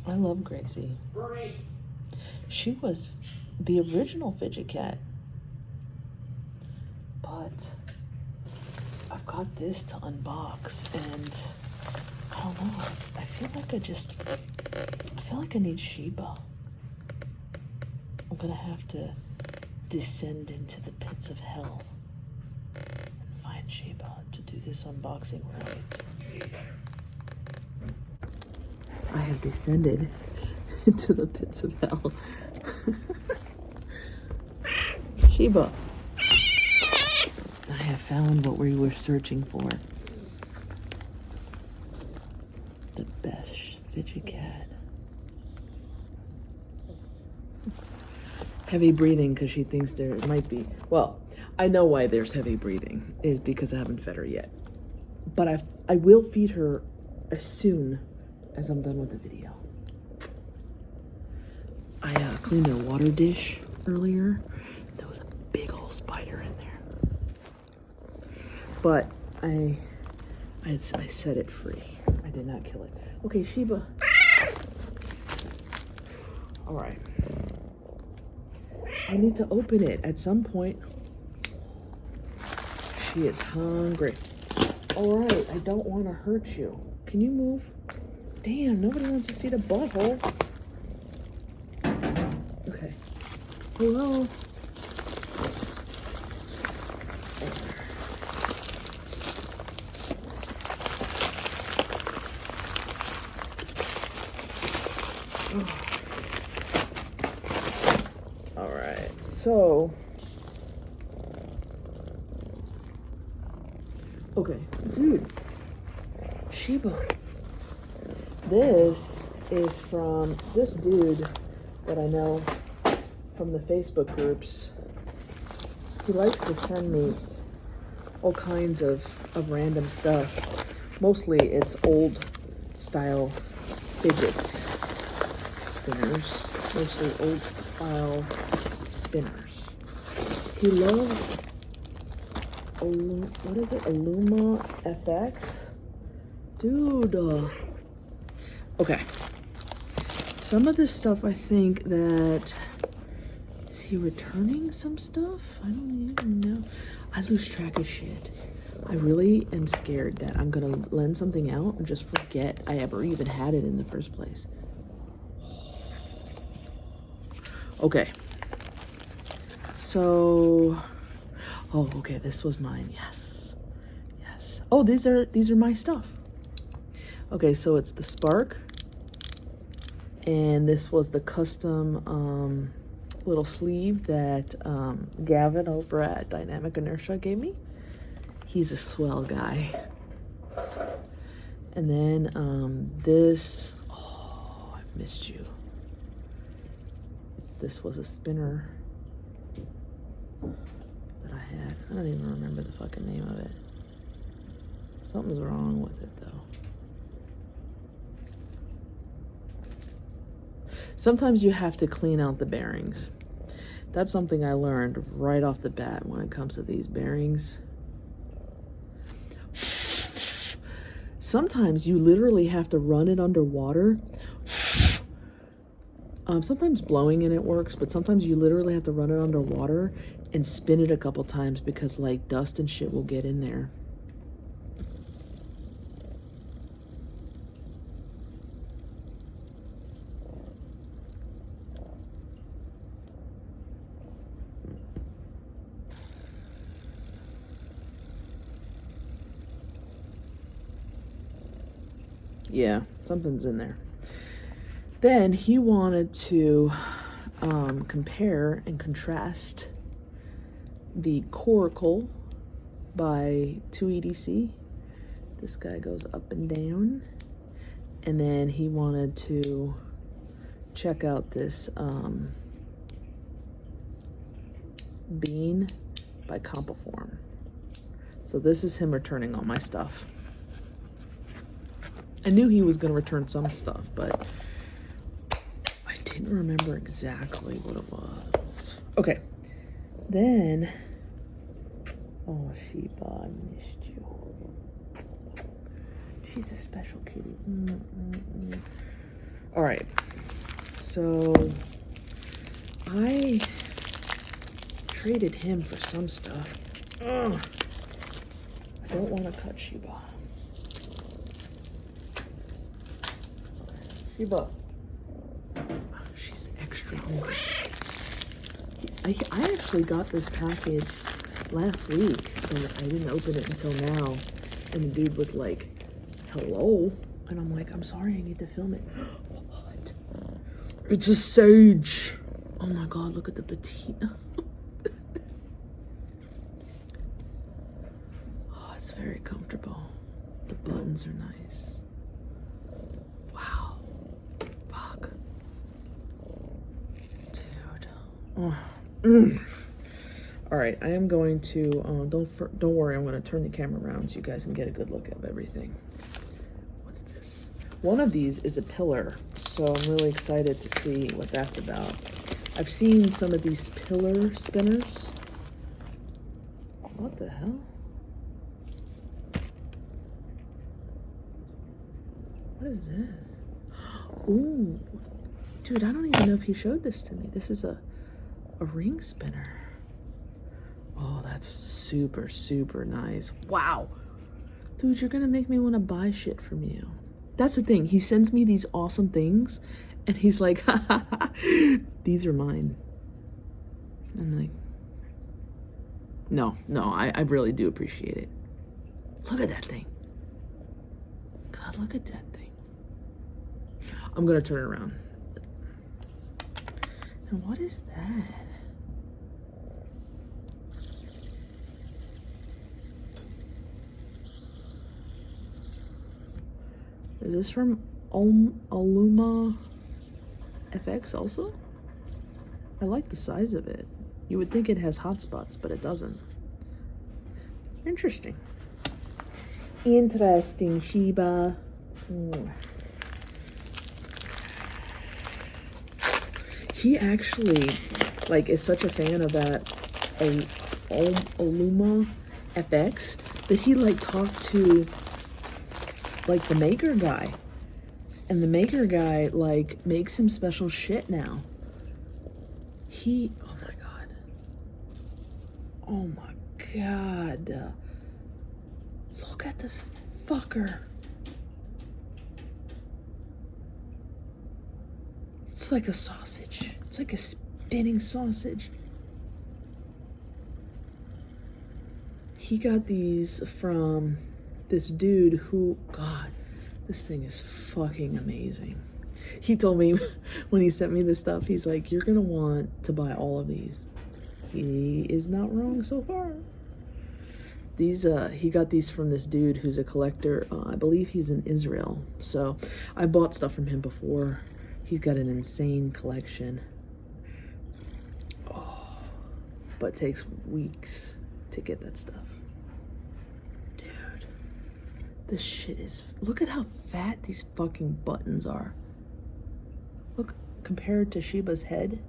I love Gracie. She was the original fidget cat. But I've got this to unbox, and I don't know. I feel like I need Sheba. I'm gonna have to descend into the pits of hell and find Sheba to do this unboxing right. I have descended into the pits of hell. Sheba. I have found what we were searching for. The best fidget cat. Heavy breathing because she thinks there might be. Well, I know why there's heavy breathing is because I haven't fed her yet. But I will feed her as soon as I'm done with the video. I cleaned their water dish earlier. There was a big old spider in there. But I set it free. I did not kill it. Okay, Sheba. All right. I need to open it at some point. She is hungry. All right, I don't want to hurt you. Can you move? Damn, nobody wants to see the butthole. Okay. Hello. All right, so. Okay, dude. Sheba. This is from this dude that I know from the Facebook groups. He likes to send me all kinds of random stuff. Mostly it's old style fidgets, spinners. Mostly old style spinners. He loves, what is it, Illuma FX? Dude. Okay. Some of this stuff I think that, is he returning some stuff? I don't even know. I lose track of shit. I really am scared that I'm gonna lend something out and just forget I ever even had it in the first place. Okay. So, oh, okay, this was mine. Yes. Yes. Oh, these are my stuff. Okay, so it's the Spark. And this was the custom little sleeve that Gavin over at Dynamic Inertia gave me. He's a swell guy. And then this, oh, I've missed you. This was a spinner that I had. I don't even remember the fucking name of it. Something's wrong with it though. Sometimes you have to clean out the bearings. That's something I learned right off the bat when it comes to these bearings. Sometimes you literally have to run it underwater. Sometimes blowing in it works, but sometimes you literally have to run it underwater and spin it a couple times because like dust and shit will get in there. Yeah, something's in there. Then he wanted to compare and contrast the coracle by 2EDC. This guy goes up and down. And then he wanted to check out this bean by Compiform. So this is him returning all my stuff. I knew he was going to return some stuff, but I didn't remember exactly what it was. Okay. Then, oh, Sheba, I missed you. She's a special kitty. All right. So I traded him for some stuff. Ugh. I don't want to cut Sheba. Sheba. She's extra hungry. I actually got this package last week, but I didn't open it until now. And the dude was like, hello. And I'm like, I'm sorry, I need to film it. What? It's a sage. Oh my God, look at the patina. Oh, it's very comfortable. The buttons are nice. Wow. Fuck. Dude. Oh. All right, I am going to, don't worry, I'm going to turn the camera around so you guys can get a good look at everything. What's this? One of these is a pillar, so I'm really excited to see what that's about. I've seen some of these pillar spinners. What the hell? What is this? Ooh, dude, I don't even know if he showed this to me. This is a ring spinner. Oh, that's super, super nice. Wow. Dude, you're gonna make me want to buy shit from you. That's the thing. He sends me these awesome things, and he's like, ha, ha, ha, these are mine. I'm like, no, I really do appreciate it. Look at that thing. God, look at that thing. I'm gonna turn it around. And what is that? Is this from Aluma FX also? I like the size of it. You would think it has hotspots, but it doesn't. Interesting. Interesting, Sheba. He actually, like, is such a fan of that Aluma FX that he, like, talked to, like, the maker guy. And the maker guy, like, makes him special shit now. Oh my God. Oh my God. Look at this fucker. It's like a sausage. It's like a spinning sausage. He got these from this dude who, God, this thing is fucking amazing. He told me when he sent me this stuff, he's like, you're gonna want to buy all of these. He is not wrong so far. These, he got these from this dude who's a collector. I believe he's in Israel. So I bought stuff from him before. He's got an insane collection. Oh, but it takes weeks to get that stuff. Dude, this shit is, look at how fat these fucking buttons are. Look, compared to Sheba's head.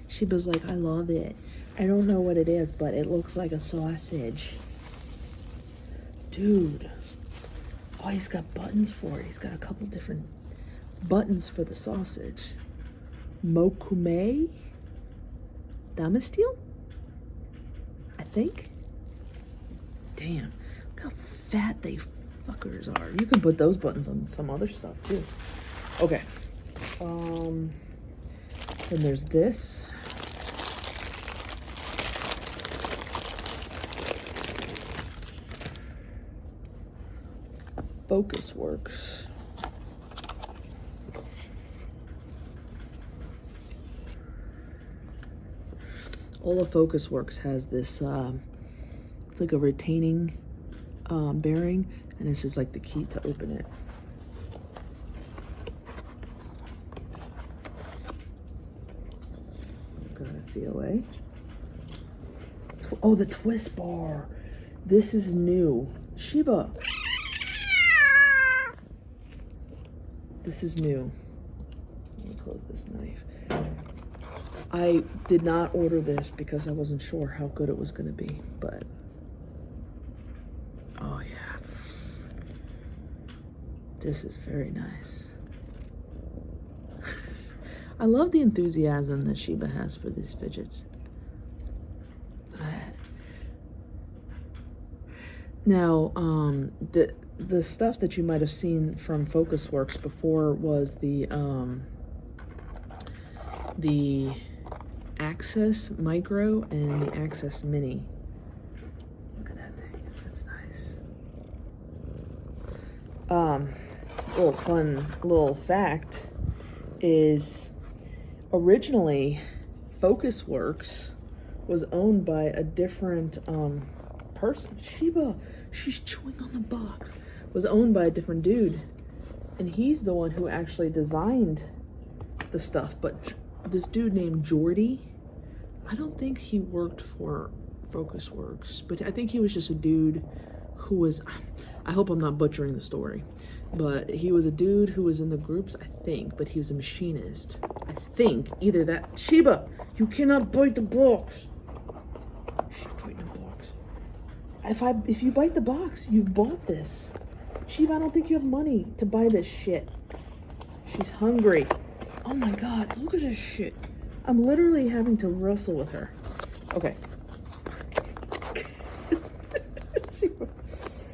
Sheba's like, I love it. I don't know what it is, but it looks like a sausage. Dude. Oh, he's got buttons for it. He's got a couple different buttons for the sausage. Mokume? Damasteel? I think. Damn. Look how fat they fuckers are. You can put those buttons on some other stuff too. Okay. Then there's this. Focus Works. All of Focus Works has this, it's like a retaining bearing, and this is like the key to open it. It's got a COA. Oh, the twist bar. This is new. Sheba. This is new. Let me close this knife. I did not order this because I wasn't sure how good it was going to be, but oh yeah. This is very nice. I love the enthusiasm that Sheba has for these fidgets. Now, the stuff that you might have seen from Focusworks before was the Access Micro and the Access Mini. Look at that thing. That's nice. Little fun little fact is originally Focusworks was owned by a different person. Sheba, she's chewing on the box. Was owned by a different dude, and he's the one who actually designed the stuff. But this dude named Jordy, I don't think he worked for Focusworks, but I think he was just a dude who was, I hope I'm not butchering the story, but he was a dude who was in the groups, I think, but he was a machinist. I think either that. Sheba, you cannot bite the box. She's biting the box. If you bite the box, you've bought this. Sheba, I don't think you have money to buy this shit. She's hungry. Oh my God, look at this shit. I'm literally having to wrestle with her. Okay.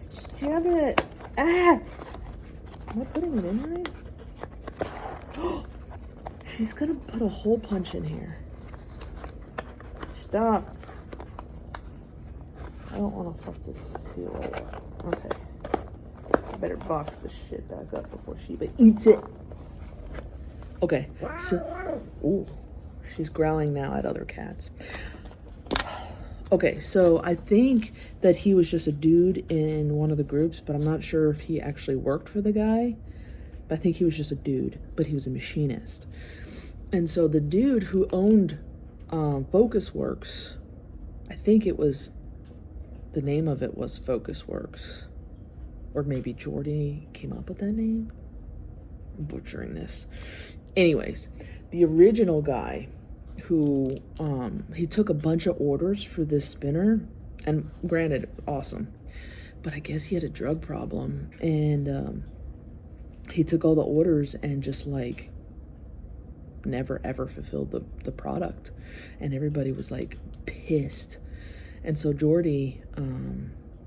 Stab it. Ah! Am I putting it in right? She's gonna put a hole punch in here. Stop. I don't want to fuck this seal up. Okay. I better box this shit back up before Sheba eats it. Okay, so, ooh, she's growling now at other cats. Okay, so I think that he was just a dude in one of the groups, but I'm not sure if he actually worked for the guy. But I think he was just a dude, but he was a machinist. And so the dude who owned Focusworks, I think it was, the name of it was Focusworks. Or maybe Jordy came up with that name. I'm butchering this. Anyways, the original guy who, he took a bunch of orders for this spinner, and granted, awesome, but I guess he had a drug problem, and he took all the orders and just like never ever fulfilled the product, and everybody was like pissed. And so Jordy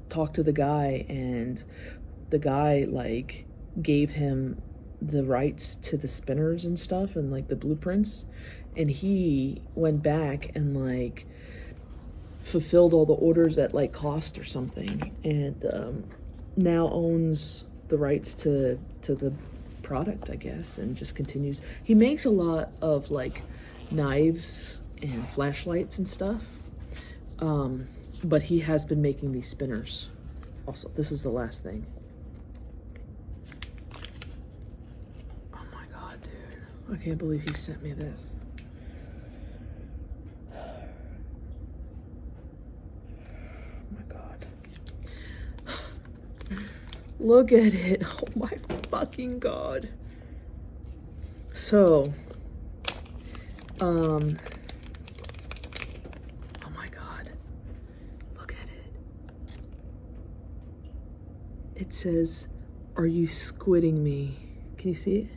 talked to the guy, and the guy like gave him the rights to the spinners and stuff and like the blueprints, and he went back and like fulfilled all the orders at like cost or something, and now owns the rights to the product, I guess, and just continues. He makes a lot of like knives and flashlights and stuff, but he has been making these spinners also. This is the last thing. I can't believe he sent me this. Oh my God. Look at it. Oh my fucking God. So, oh my God. Look at it. It says, "Are you squidding me?" Can you see it?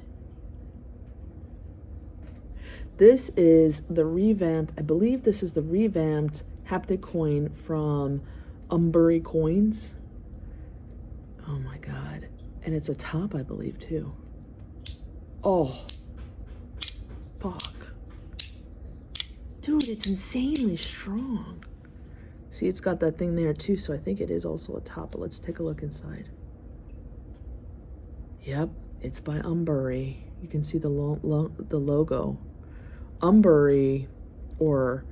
This is the revamped, I believe this is the revamped haptic coin from Umbury Coins. Oh my God. And it's a top, I believe, too. Oh. Fuck. Dude, it's insanely strong. See, it's got that thing there too, so I think it is also a top, but let's take a look inside. Yep, it's by Umbury. You can see the logo. Umbury, or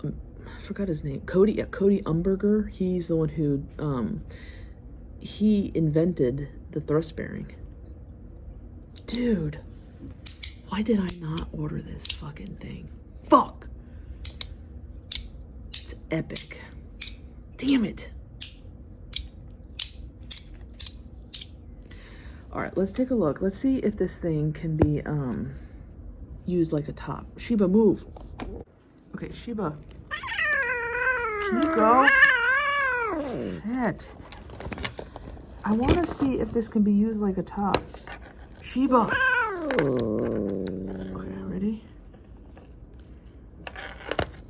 I forgot his name, Cody Umberger. He's the one who he invented the thrust bearing. Dude, why did I not order this fucking thing? Fuck. It's epic. Damn it. All right, let's take a look. Let's see if this thing can be used like a top. Sheba, move. Okay, Sheba. Can you go? Shit. I want to see if this can be used like a top. Sheba. Okay, ready?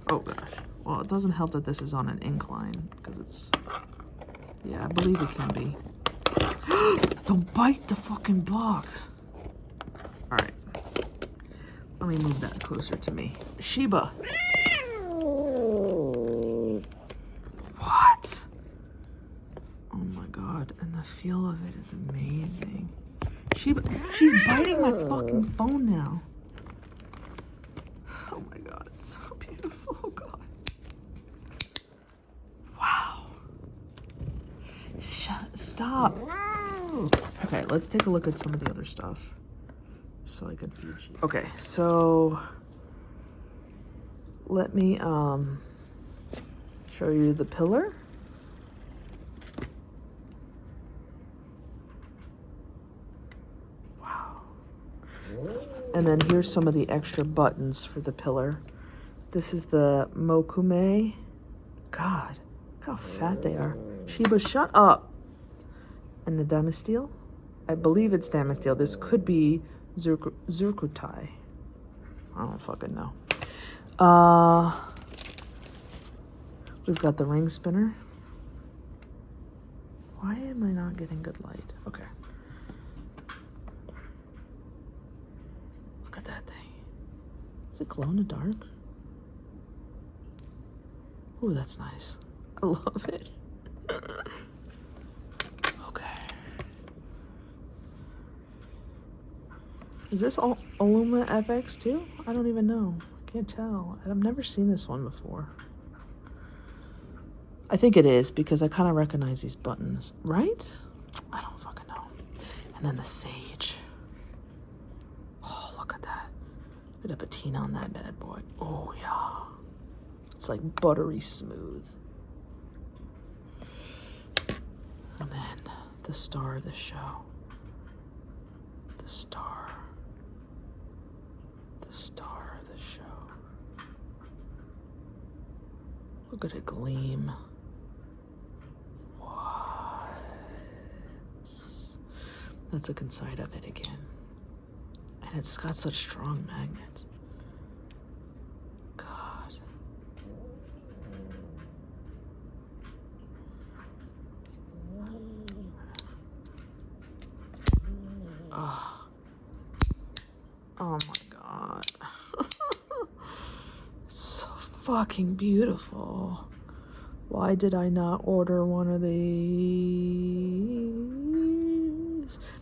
Oh gosh. Well, it doesn't help that this is on an incline because it's, yeah, I believe it can be. Don't bite the fucking box. All right. Let me move that closer to me. Sheba. What? Oh my God. And the feel of it is amazing. Sheba, she's biting my fucking phone now. Oh my God, it's so beautiful. Oh God. Wow. Stop. Okay, let's take a look at some of the other stuff so I can feed you. Okay, so let me show you the pillar. Wow. And then here's some of the extra buttons for the pillar. This is the Mokume. God, look how fat they are. Sheba, shut up. And the Damasteel. I believe it's Damasteel. This could be Zirkutai. I don't fucking know. We've got the ring spinner. Why am I not getting good light? Okay. Look at that thing. Is it glow in the dark? Oh, that's nice. I love it. Okay. Is this all Illuma FX too? I don't even know. I can't tell. I've never seen this one before. I think it is because I kind of recognize these buttons, right? I don't fucking know. And then the sage. Oh, look at that. Look at the patina on that bad boy. Oh, yeah. It's like buttery smooth. And then the star of the show. The star. The star of the show. Look at it gleam. What? Let's look inside of it again. And it's got such strong magnets. God. Oh, oh my God. It's so fucking beautiful. Why did I not order one of these?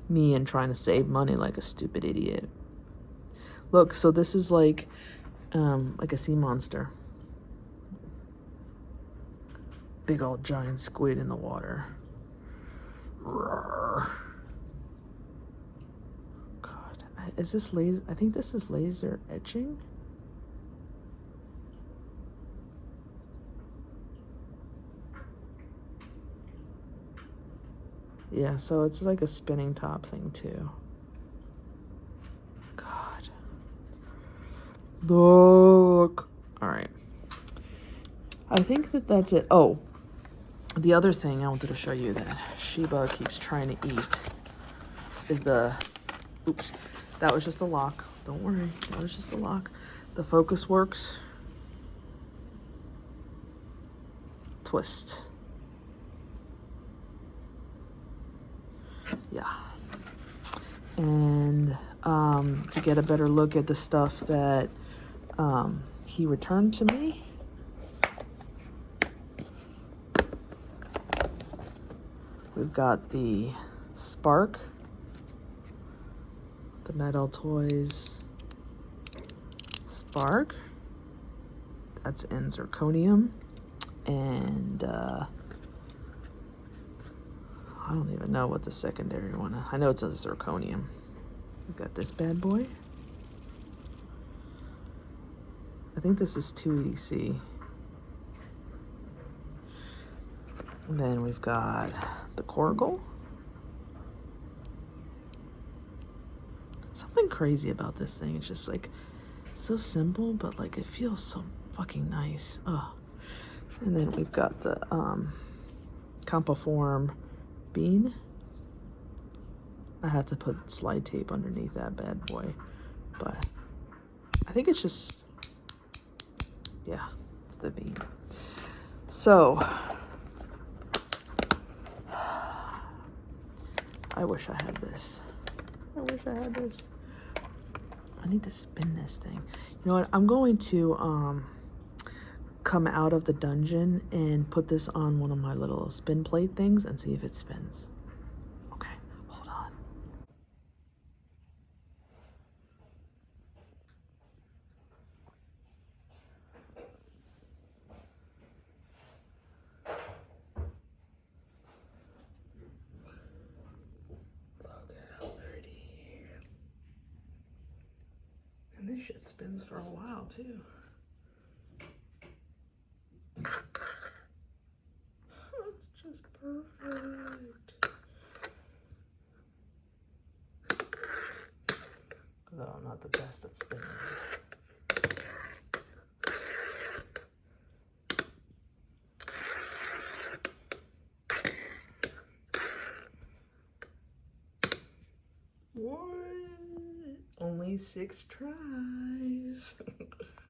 Me and trying to save money like a stupid idiot. Look, so this is like a sea monster. Big old giant squid in the water. Roar. God, is this laser? I think this is laser etching. Yeah, so it's like a spinning top thing too. God. Look. All right. I think that's it. Oh, the other thing I wanted to show you that Sheba keeps trying to eat is the, oops, that was just a lock. Don't worry, that was just a lock. The Focus Works twist. Yeah. And to get a better look at the stuff that he returned to me, we've got the Spark, the Metal Toys Spark. That's in zirconium. And I don't even know what the secondary one is. I know it's a zirconium. We've got this bad boy. I think this is 2EDC. And then we've got the Coracle. Something crazy about this thing. It's just like so simple, but like it feels so fucking nice. Oh. And then we've got the Campoform Bean. I had to put slide tape underneath that bad boy, but I think it's just, yeah, it's the V. So, I wish I had this. I wish I had this. I need to spin this thing. You know what? I'm going to come out of the dungeon and put this on one of my little spin plate things and see if it spins. Okay, hold on. Look at how pretty. And this shit spins for a while too. It's just perfect. Though I'm not the best at spinning. What? Only 6 tries.